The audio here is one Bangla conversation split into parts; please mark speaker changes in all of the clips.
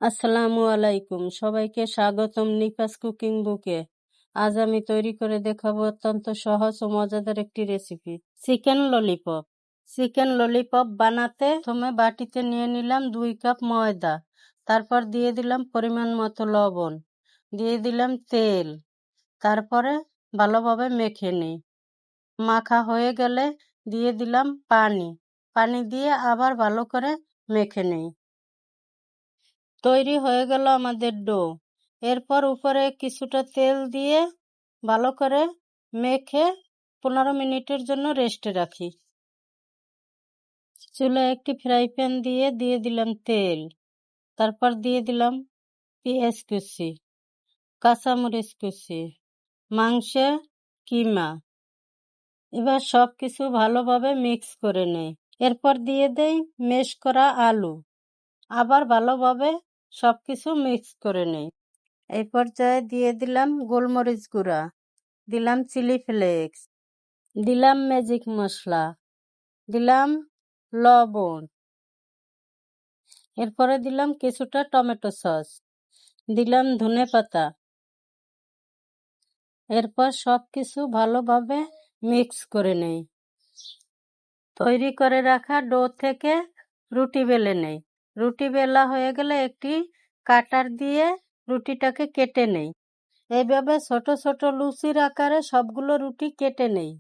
Speaker 1: আসসালামু আলাইকুম, সবাইকে স্বাগতম নিকাস কুকিং বুকে। আজ আমি তৈরি করে দেখাবো অত্যন্ত সহজ ও মজাদার একটি recipe, chicken lollipop. Chicken lollipop বানাতে প্রথমে বাটিতে নিয়ে নিলাম 2 কাপ ময়দা, তারপর দিয়ে দিলাম পরিমাণ মতো লবণ, দিয়ে দিলাম তেল, তারপরে ভালোভাবে মেখে নিই। মাখা হয়ে গেলে দিয়ে দিলাম পানি দিয়ে আবার ভালো করে মেখে নিই। তৈরি হয়ে গেল আমাদের ডো। এরপর উপরে কিছুটা তেল দিয়ে ভালো করে মেখে 15 মিনিটের জন্য রেস্টে রাখি। চুলায় একটি ফ্রাই প্যান দিয়ে দিলাম তেল, তারপর দিয়ে দিলাম পেঁয়াজ কুচি, কাঁচামরিচ কুচি, মাংসের কিমা। এবার সব কিছু ভালোভাবে মিক্স করে নেই। এরপর দিয়ে দেই ম্যাশ করা আলু, আবার ভালোভাবে সবকিছু মিক্স করে নেই। এই পর্যায়ে দিয়ে দিলাম গোলমরিচ গুঁড়া, দিলাম চিলি ফ্লেক্স, দিলাম ম্যাজিক মশলা, দিলাম লবণ, এরপরে দিলাম কিছুটা টমেটো সস, দিলাম ধনেপাতা। এরপর সব কিছু ভালোভাবে মিক্স করে নেই। তৈরি করে রাখা ডো থেকে রুটি বেলে নেই। রুটি বেলা হয়ে গেলে একটি কাটার দিয়ে রুটিটাকে কেটে নেই। এইভাবে ছোট ছোট লুচির আকারে সবগুলো রুটি কেটে নেই।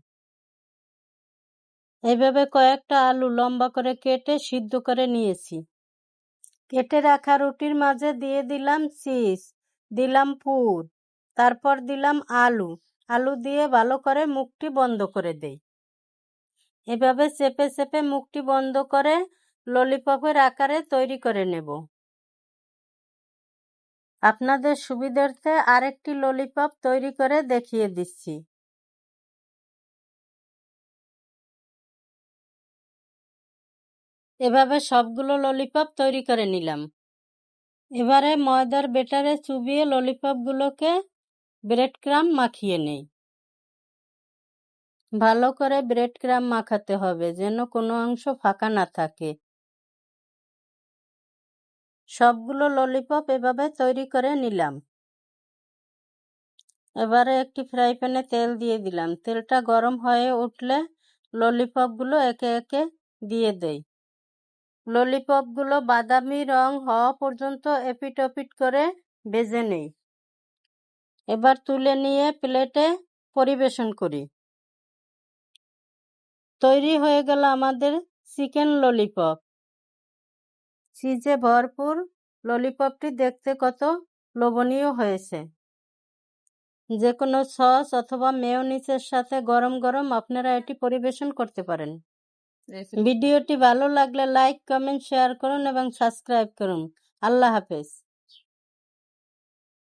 Speaker 1: এইভাবে কয়েকটা আলু লম্বা করে কেটে সিদ্ধ করে নিয়েছি। কেটে রাখা রুটির মাঝে দিয়ে দিলাম চিজ, দিলাম পুর, তারপর দিলাম আলু দিয়ে ভালো করে মুখটি বন্ধ করে দেই। এভাবে চেপে চেপে মুখটি বন্ধ করে ললিপপের আকারে তৈরি করে নেব। আপনাদের সুবিধার্থে আরেকটি ললিপপ তৈরি করে দেখিয়ে দিচ্ছি। এভাবে সবগুলো ললিপপ তৈরি করে নিলাম। এবারে ময়দার ব্যাটারে চুবিয়ে ললিপপগুলোকে ব্রেড ক্রাম্ব মাখিয়ে নেই। ভালো করে ব্রেড ক্রাম্ব মাখাতে হবে যেন কোনো অংশ ফাঁকা না থাকে। সবগুলো ললিপপ এভাবে তৈরি করে নিলাম। এবারে একটি ফ্রাই প্যানে তেল দিয়ে দিলাম। তেলটা গরম হয়ে উঠলে ললিপপগুলো একে একে দিয়ে দেই। ললিপপগুলো বাদামি রং হওয়া পর্যন্ত এপিট ওপিট করে ভেজে নেই। এবার তুলে নিয়ে প্লেটে পরিবেশন করি। তৈরি হয়ে গেল আমাদের চিকেন ললিপপ। চিজে ভরপুর ললিপপটি দেখতে কত লোভনীয় হয়েছে। যে কোনো সস অথবা মেয়োনিজের সাথে গরম গরম আপনারা এটি পরিবেশন করতে পারেন। ভিডিওটি ভালো লাগলে লাইক, কমেন্ট, শেয়ার করুন এবং সাবস্ক্রাইব করুন। আল্লাহ হাফেজ।